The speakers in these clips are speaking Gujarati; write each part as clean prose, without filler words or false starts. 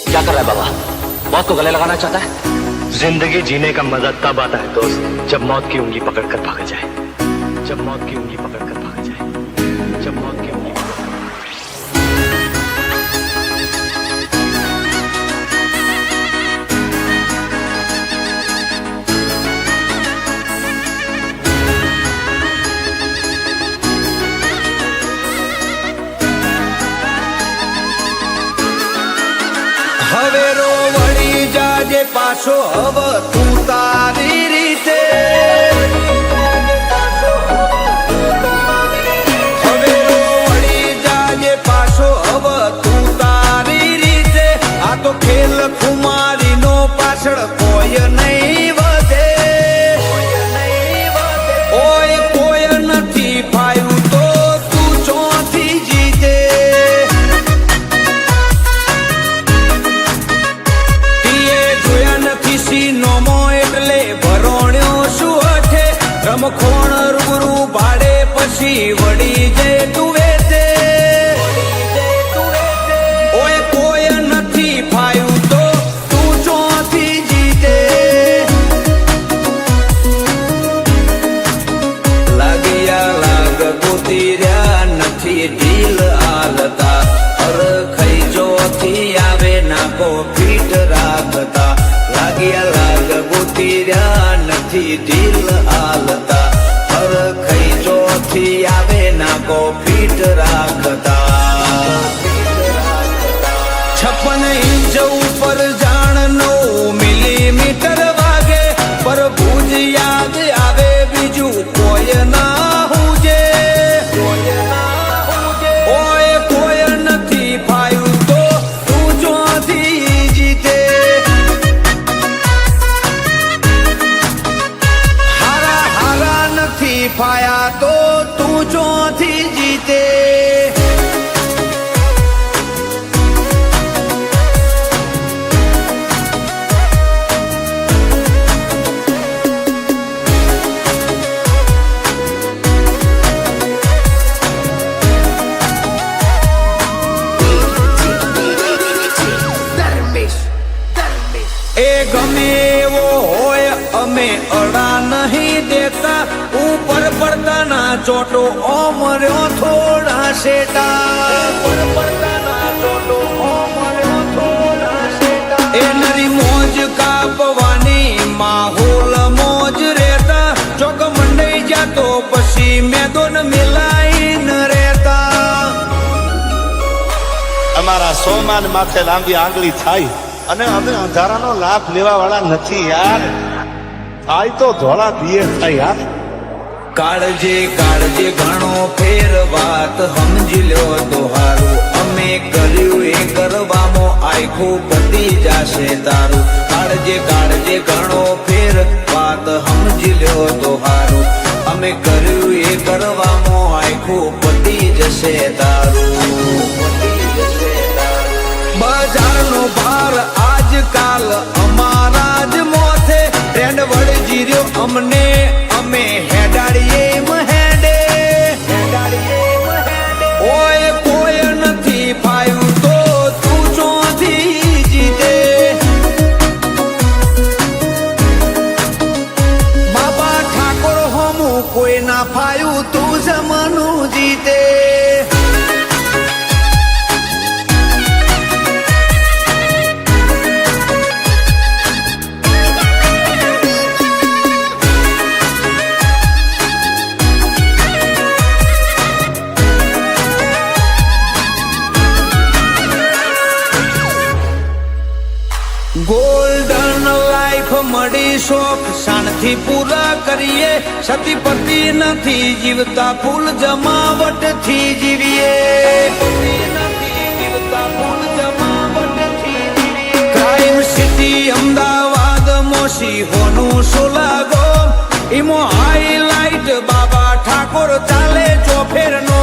क्या कर रहा है बाबा? मौत को गले लगाना चाहता है? जिंदगी जीने का मजा तब आता है दोस्त, जब मौत की उंगली पकड़कर भागा जाए। जब मौत की उंगली पकड़कर भागा जाए। जब मौत की उंगली હવેરો વળી જાજે પાછો હવ તું તારી રીતે હવેરો વળી જાજે પાછો હવ તું તારી રીતે આ તો ખેલ ખુમારીનો પાછળ કોઈ નહીં વધે ઓય કોઈ નથી ફાયું તો તું ચોથી જીતે નોમો એટલે ભરોણ્યો શું હઠે રમખોણ રૂબરૂ ભાડે પછી વળી જે તું વેચે ઓય કોઈ નથી ફાયું તો તું ચોથી જીતે લાગ્યા લાગ ગોતી રહ્યા નથી ઢીલ હાલતા અરખઈ જોથી આવે નાકો ફીટ રાખતા લાગ્યા લાગ ગોતી રહ્યા નથી ઢીલ હાલતા હરખઈ જોથી આવે નાકો ફીટ રાખતા 56 ઇંચ ઉપર જાણ 9 મિલીમીટર વાગે પર ભુજ યાદ આવે બીજું કોઈ ના હુજે ઓય કોઈ નથી ફાયું તો તું ચોથી જીતે ફાયા તો તું ચોથી જીતે એ ગમે એવો હોય અમે અડા નહીં દેતા ઉપર પડતાના ચોટો ઓમર્યો થોડા શેટા એ નરી મોજ કાપવાની માહોલ મોજ રહેતા ચોક મંડાઈ જાતો પછી મેદોન મિલાઈન રહેતા અમારા સોમાન માથે લાંબી આંગળી થાય અને અમે અંધારાનો લાભ લેવા વાળા નથી યાર આય તો ધોળા દિયે થાય યાર કાળજે કાળજે ઘણો ફેર વાત સમજી લ્યો તો હારું અમે કર્યું એ કરવામાં આખું પતી જાશે તારું કાળજે કાળજે ઘણો ફેર વાત સમજી લ્યો તો હારું અમે કર્યું એ કરવામાં આખું પતી જશે તારું બજારનો ભાર આજકાલ અમારા જ મોથે ટ્રેન્ડ વળજી રહ્યો અમને અમે હેડાડીએ મહેડે ઓય કોઈ નથી ફાયું તો તું ચોથી જીતે બાબા ઠાકોર હોમું કોઈ ના ફાયું તું જમનું જીતે ગોલ્ડન લાઈફ મળી શોખ શાનથી પૂરા કરીએ સતીપતિ નથી જીવતા ફૂલ જમાવટથી જીવીએ crime city Ahmedabad Musi હોનું સોલાગો ઈમો highlight બાબા ઠાકોર ચાલે ચોફેરનો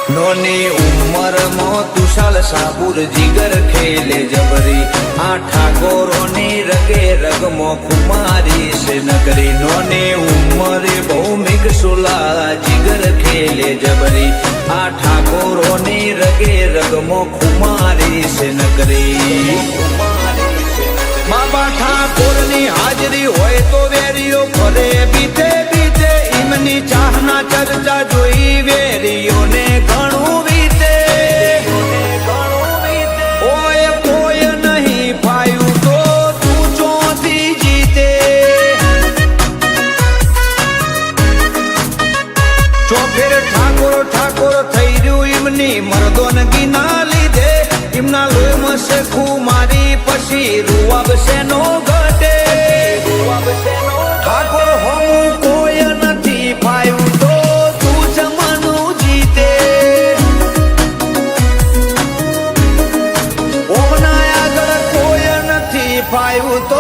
નોની ઉંમરમાં તુષાલ સાબુર જીગર ખેલે જબરી આ ઠાકોરોની રગે રગમો કુમારી છે નગરી નોની ઉંમરે ભૌમિક સુલા જીગર ખેલે જબરી આ ઠાકોરોની રગે રગમો કુમારી છે નગરી બાબા ઠાકોરની હાજરી હોય તો વેરીઓ ફરે બીતે બીતે એમની ચાહના ચર્ચા જોઈ વેરીઓને ઘણું વીતે ઓય કોઈ નહીં પાયું તો તું ચોથી જીતે ચોફેર ઠાકોર ઠાકોર થઈ રહ્યું એમની મર્દોનગી ના લીધે એમના લોહીમાં શેખું મારી પછી રૂવાબશે નો ઘટે ઠાકોર હું કોઈ નથી પાયું તો તું જમાનું જીતે ઓમના આગળ કોઈ નથી પાયું તો